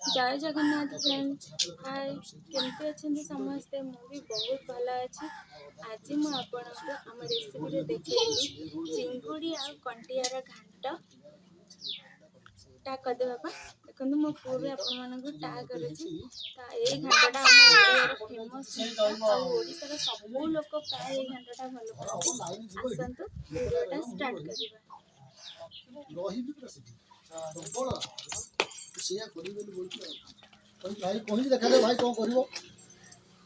जय जगन्नाथ फ्रेंड। हाय, केमती अच्छे समस्ते? मुझे बहुत भल अच्छी। आज मुझे आम रेसिपी देखी चिंगुड़ी आ कंटियार घाट टा करदे बाबा। देखो मो पु भी आपको टा कर घाटा फेमस ओडार सब लोग प्राय घाटा भल पाती। आसतु वीडियोटा स्टार्ट करवा। भाई कहि देखा दे भाई कोन करिवो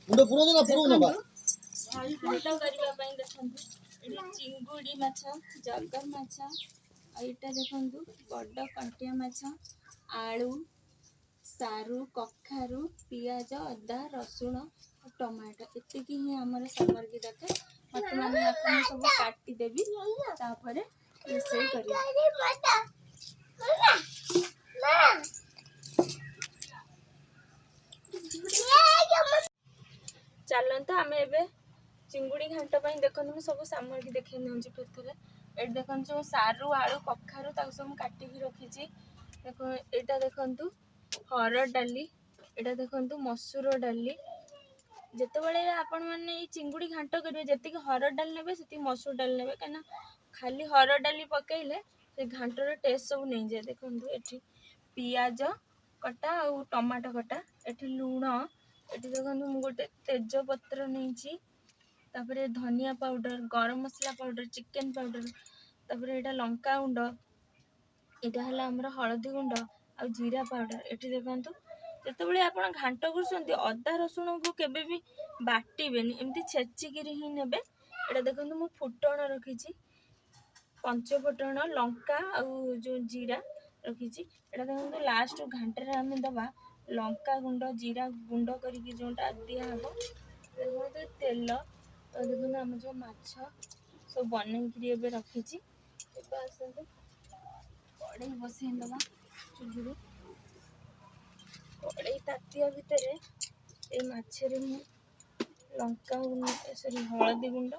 मुंडे पुरो ना पुरो ना बा घाट करबा पई देखंतु एडी चिंगुडी माछ, जगर माछ, एटा देखंतु बड़ कंटिया माछ, आलू, सारू, कखारू, पियाज, अदा, रसुण, टमाटो एतिकी ही हमर सामग्री दरकार। वर्तमान आपन सब काटी देबी तापरे रोषेई करिया। चलता आम ए चिंगुड़ी घाट पर देखो मुझे सब सामग्री देखे दूँगी फिर थे। ये देखो जो सारू आलू कखारू सब काटिक रखी। देखो यहाँ देखु हरड़ डाली, यहाँ देखु मसूर डाली। जिते आपण मैंने चिंगुड़ी घाट करेंगे जी हरड़ डाली ने से मसूर डाली ने कहीं खाली हरड़ डाली पकईले से घाटर टेस्ट सब नहीं जाए। देखो ये पियाज कटा और टमाटो कटा, ये लुण, ये देखो मुझे गोटे तेजपत्र नहीं, धनिया पाउडर, गरम मसला पाउडर, चिकेन पाउडर, यहाँ लंका गुंड, यहाँ है आमर हलदी गुंड आ जीरा पाउडर। ये देखो जिते आप घाट कर अदा रसुण को केबे भी बाटेनि, एमती छेचिकी ही ने। यहाँ देखो मुझे फुटण रखी, पंचफुटण, लंका आउ जो जीरा रखी। यहाँ देखो लास्ट घाटे आम दबा लंका गुंड जीरा गुंड करके जोटा दिहब। देखो तेल देखो आम जो माछ सब बनई रखी। आसतु कड़े बसई दबा चुल्लू। कड़े तातिया भितर ये माछरे मु लंका सॉरी हलदी गुंड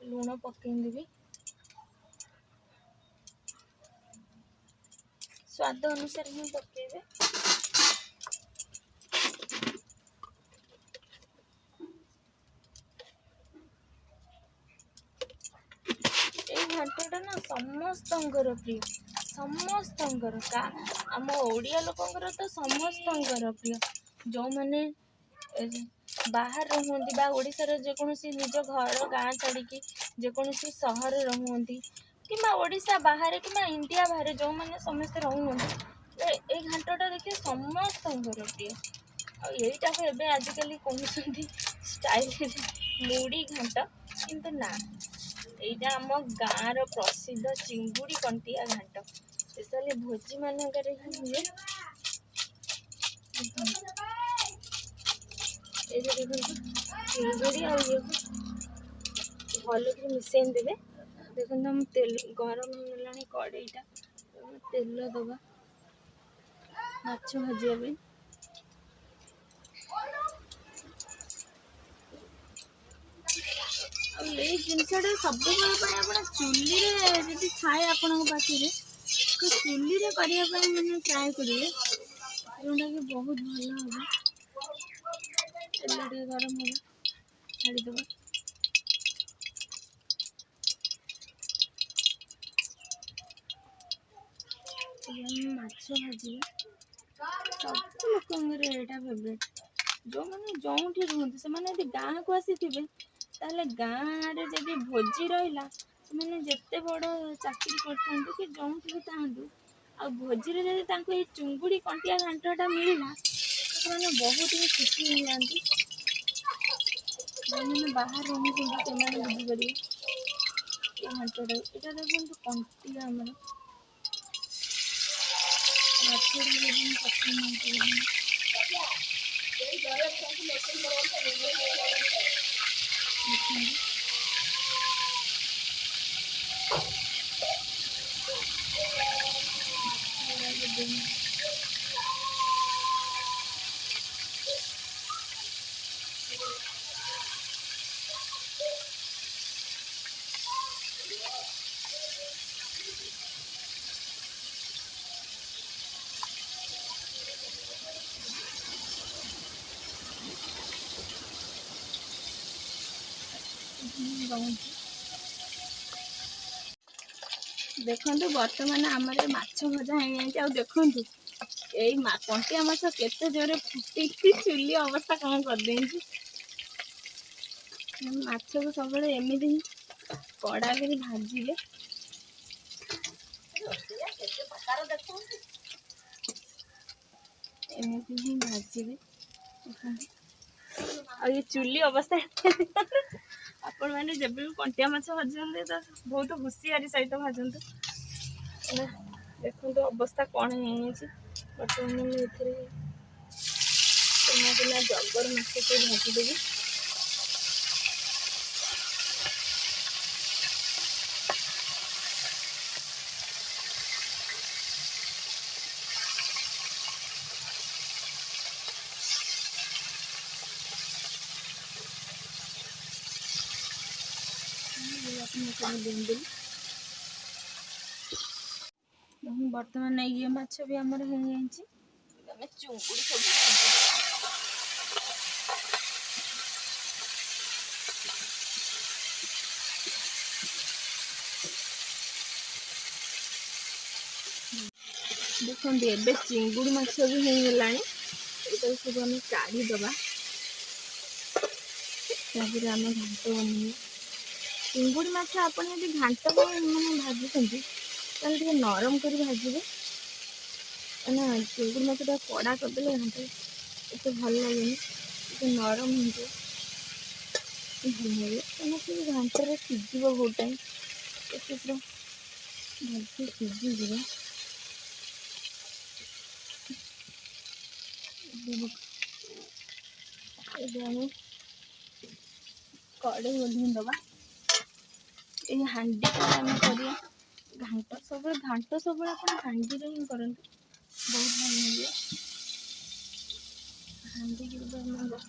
लुण पकईदेवी स्वाद अनुसार ही पकईबे। घाटटा ना समस्त प्रिय, समस्त आम ओडिया लोकंर तो समस्त प्रिय। जो मैंने बाहर रुहंती बा ओडिशार जेकोसी निज घर गाँ छाड़ी जेकोसी सहर रुहंती कि ओडिशा बाहर कि इंडिया बाहर जो मैंने समस्त रुहंती घाटटा देखिए समस्त प्रिय। आईटा को एवं आजिकल कहते स्टाइल मुड़ी घाट, किंतु ना यहाँ आम गाँव प्रसिद्ध चिंगुड़ी कंटिया घाट स्पेशली भोजी मानक हुए। चिंगुड़ी आ भल कि मिसई देवे। देखो हम तेल गरम होगा कड़ईटा, तेल दबा माछ भाजिया। ये जिनसा सब चुली जी थाए आपण पाखे तो चुली करने मैंने ट्राए करेंगे जोटा कि बहुत भल हम। तेल गरम होगा छाड़ीद माछ भाजी सब लोक यहाँ फेवरेट। जो मैंने जो रुहत से गाँव को आसी ताले गाँव में जब भोजी रहा से जिते बड़ चाकरी कर कि जो भी था आ भोजी जब ये चुंगुड़ी कंटिया घाटटा मिलला से बहुत ही खुशी हो जाती। जो मैंने बाहर रुहते बुझीपर ये घाटटा यहाँ देखो कंटिया आमर देखो बर्तमान आम माछ भजा हो देखु यही कंटिया माछ केते जोरे फुटी चुली अवस्था कौन करदे माछ को सब एमती ही कड़ा कर भाजिले एमती ही भाजिले आ ये चुली अवस्था आपण मैंने जब भी कंटिया माछ भाजते तो बहुत हुशियारी सहित भाजतु देखो अवस्था कौन है बर्तमान ये जगर माछ को भाजीदेवी बर्तमान ये माछ भी आमर हो चुंगुड़ी सब देखते एवं चिंगुड़ी माछ भी होगा ये सब आम काढ़ीदबा आम घाट बन चिंगुड़ी माछ आप घाट मैंने भाजुंट ताल नरम कर भाजबे ना चिंगुड़ी माछ कड़ा करदे घाट एत भल लगे नरम हो भल लगे कहीं घाटे सीझ बहुत टाइम पूरा भलसे सीझीज कड़े ओल्दबा ये हांडी आम कर घाट सब आप हांडी ही करते बहुत भल लगे हांडी की बस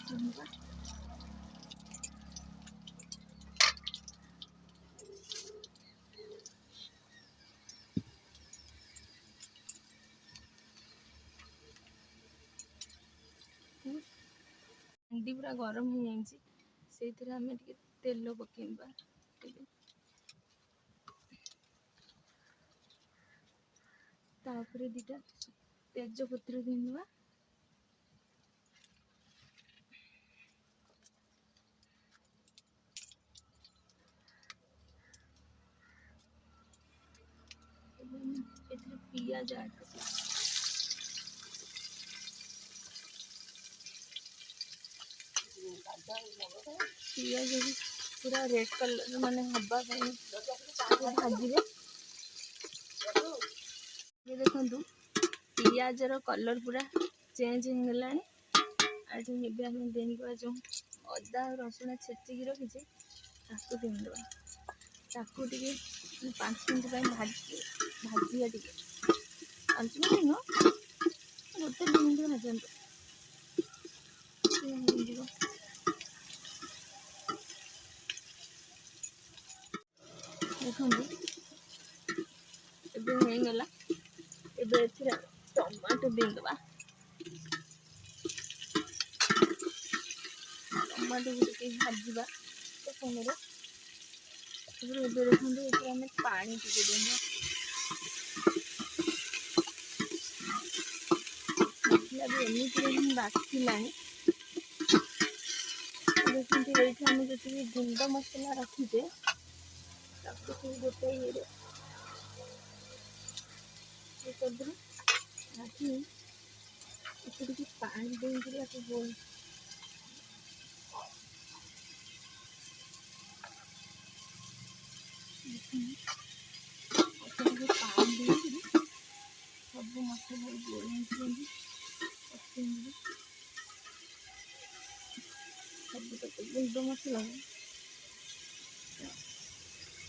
हांडी पूरा गरम हो जाए आम तेल पकेबा तापर दीटा तेजपत्र देवा पियाज ऐड पियाज भी पूरा रेड कलर माने हवा भाजिबे ये देखंतु पियाजर कलर पूरा चेंज हो गलानी आम देवा जो अदा रसुण छेचिकी रखीचे ताकू देवा ताकू टे 5 मिनट भाजिया टे 5 मिनट नुह गोटे मिनट भाजतु देखो होगला टमाटो देवा टमाटो को भाजवा देखो ये आम पानी टे देवा मसला भी एमती बासिला देखते ये आम जी गुंड मसला रखीचे गोटे ये करदे रखी पानी देकर बोल पानी दे सब मसला गोल सब गुंड मसला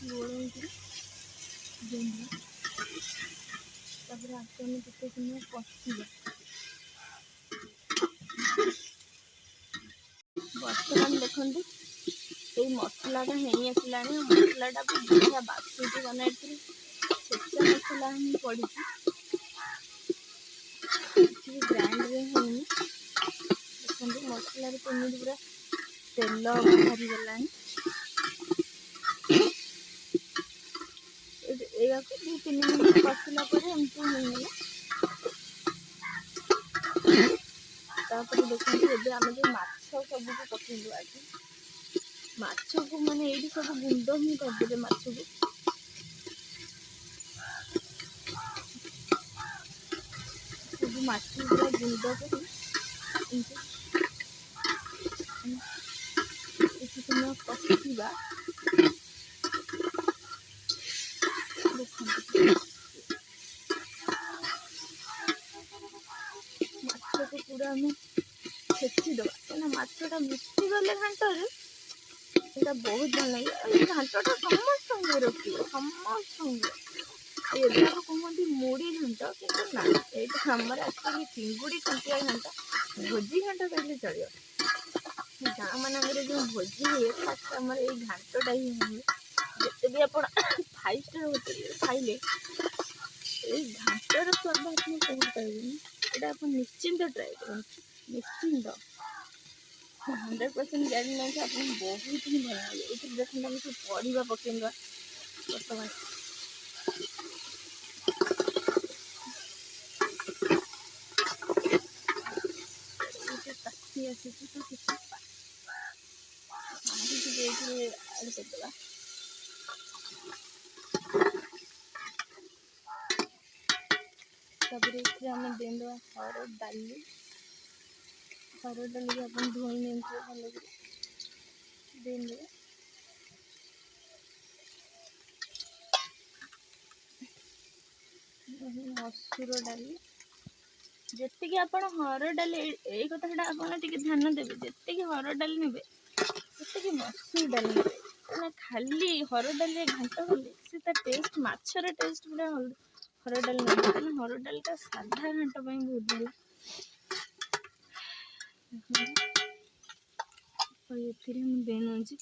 गोल तापर आगे आम केते समय कषा बर्तमान देखु ये मसलाटा हो आसला मसलाटा भी बढ़िया बासुची बना छेचा मसला ही पड़ी ग्राइंड होनी देखो मसलार केमी पूरा तेल बाहरी गलानी या 2-3 मिनट कषिला एमती होगा। तापर देखते ये आम जो माछ सब पकेलु आज माछ को माने ये सब गुंड ही करदे माछ को सब माछ पूरा गुंड कर समय कषा माछ को पूरा आम छेचिदे क्या माछटा मिसी गले घाटर ये बहुत भल लगे घाटा समस्त रखिए समस्त ये कहते मुड़ी घाट कि ना ये आमर एक्चुअली चिंगुड़ी कंटिया घाट भोजी घाट कहले चलो गाँ मानक जो भोजी हुए फास्ट आम ये घाटा ही हुए जिते भी आप 5 स्टार होटेल खाइले ये घाटर स्वाद आप कहीं पाइबे यहाँ आप निश्चिंत ट्राए कर निश्चिंत 100% गाइडलाइन आप बहुत ही भल लगे ये देखते आम सब पढ़ा पकेगा बर्तमान ताकि आसी तो किसी आड़ करदे तापर ये आम देदेवा हरड़ डाली आप धोई नहीं भल देदे मसूर डाली जी आप हरड़ डाली ये कथा आप ध्यान देवे जी हरड़ डाली ने से मसूर डाली ने खाली हरड़ डाली घाट कले से टेस्ट माछर टेस्ट पूरा हरड़ डाली नहीं हरड़ डालीटा साधा घाट बहुत भल ये देनौची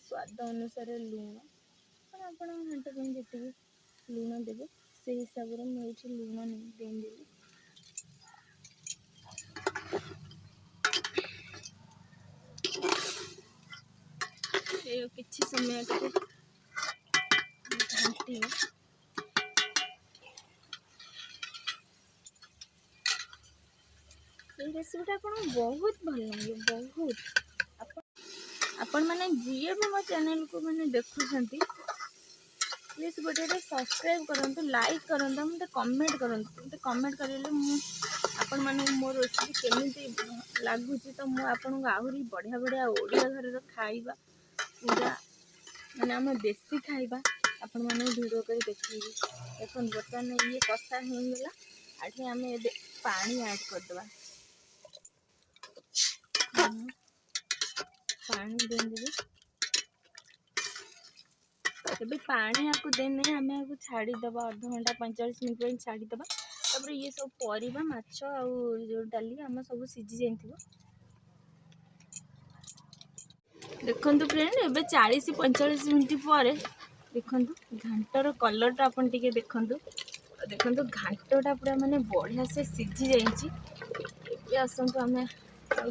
स्वाद अनुसार लुण आप घाट जी लुण देवे से हिसाब से मुझे लुण देदेली किसी समय घंटी रेसिपीटा आपको बहुत भल लगे बहुत आपण मैंने जी भी मो चैनल को मैंने देखुंट प्लीज गोटे सब्सक्राइब करूँ लाइक करूँ मत कमेंट करूँ मत कमेंट करें आपण मानक मो रेसिपी केमी लगुच तो मुझे आहरी बढ़िया बढ़िया ओडिया घर खाइबा पूरा मैंने आम देसी खाइबा आपण मानक वीडियो कर देखी देख बर्तमान ये कषा होगा आठे आम ए पानी ऐड करदे पानी देदेवी तभी पानी आपको देने आम आपको छाड़ीदे अध घंटा 45 मिनट छाड़ीदे तापर ये सब परिबा माछ आ जो डाली आम सब सीझी जाइए देखु फ्रेंड ए 40-45 मिनट पर देखु घाटर कलरटा अपन टिके देखु देखु घाटटा पूरा माने बढ़िया से सीझी जाइए आसतु आम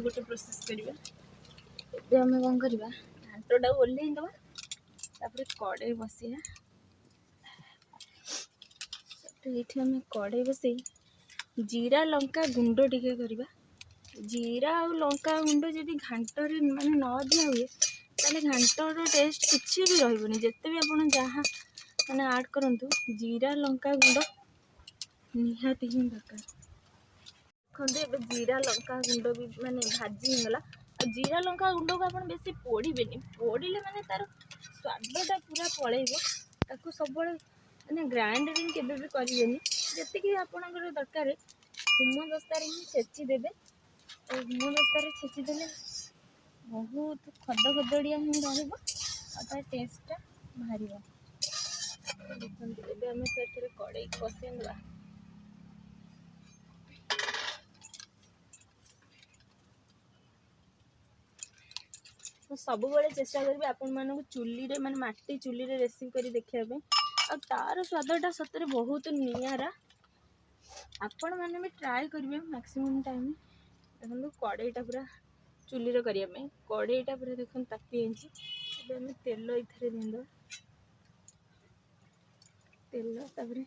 गोटे प्रोसेस करवा आम कौन करवा घाटटा ओल्लैदवा तापर कड़े बसिया ये आम कड़े बसई जीरा लंका गुंड टिके करवा जीरा आ लंका गुंड जदि घाटर माने न दिया हुए ताले घाटर टेस्ट किसी भी रही जिते भी आप जहाँ मैंने ऐड करूँ जीरा लंका गुंड निहाती ही दरकार देखते जीरा लंका गुंड भी माने भाजी होगला जीरा लंका गुंड को आप बेसी पोड़े पोड़े माने तार स्वादटा पूरा पलैब सब मैंने ग्राइंडिंग केवे भी करेंगे जी आपंकर दरकार हेमदस्तार ही छेची देवे हेमदस्तार छेचीदे बहुत खदखदड़िया ही रहा टेस्टा बाहर देखते आम से कड़े कषेवा तो सब बड़े चेष्टा करी आपण मानक चुली रे माने माटी चुली रे रेसिपी करी देखाबे आ तार स्वादटा सतरे बहुत नियारा आपण माने भी ट्राई करेंगे मैक्सिमम टाइम देखो कड़ईटा पूरा चुली रे करिया कड़ईटा पूरा देखो ताती आम तेल इधर देद तेल तापर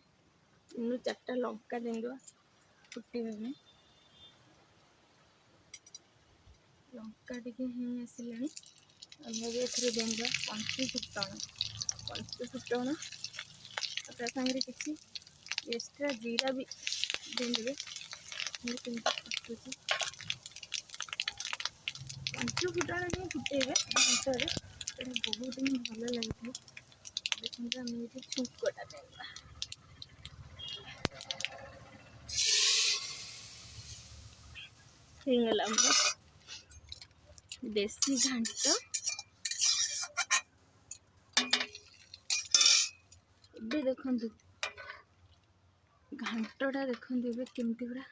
4टा लंका देंगे फुटेबा में लंका टे आसला देंगे पंचफुटण सागर किसी एक्स्ट्रा जीरा भी देंगे पंचफुटण ही फुटेबे घंटे बहुत ही भल लगे देखते आम ये छुंकटा देवा होगला देसी घांट ए देखु घांटा देखते केमती पूरा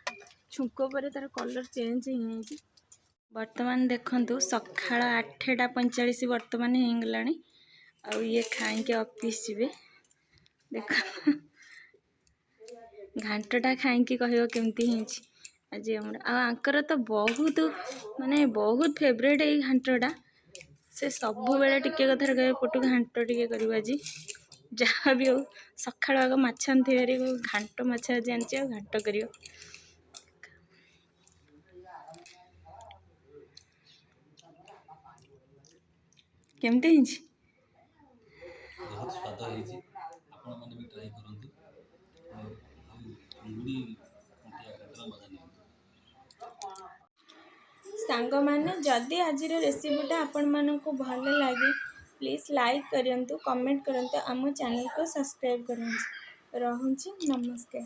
छुंक पर तार कलर चेंज हो बर्तमान देखु सकाळ 8:45 बर्तमान होगला आ ये खाई ऑफिस जीवे देख घांटा खाई कह केमती आज आंकर तो बहुत माने बहुत फेवरेट ये घांटा से सब बेले टिके कथार कहे पटु घांट टिके कर आज जहाँ भी हो सकाळ आग माछान थे घांट माछ आज आनी घांट कर केमती बहुत स्वाद होइछि आपण माने भी ट्राई करंतु और चिंगुड़ी कंटिया काटला मजा नहीं सांग माने जदि आज रेसिपीटा आपण मानक भल लगे प्लीज लाइक करियंतु कमेंट करंतु आम चैनल को सब्सक्राइब करंतु रहूँची नमस्कार।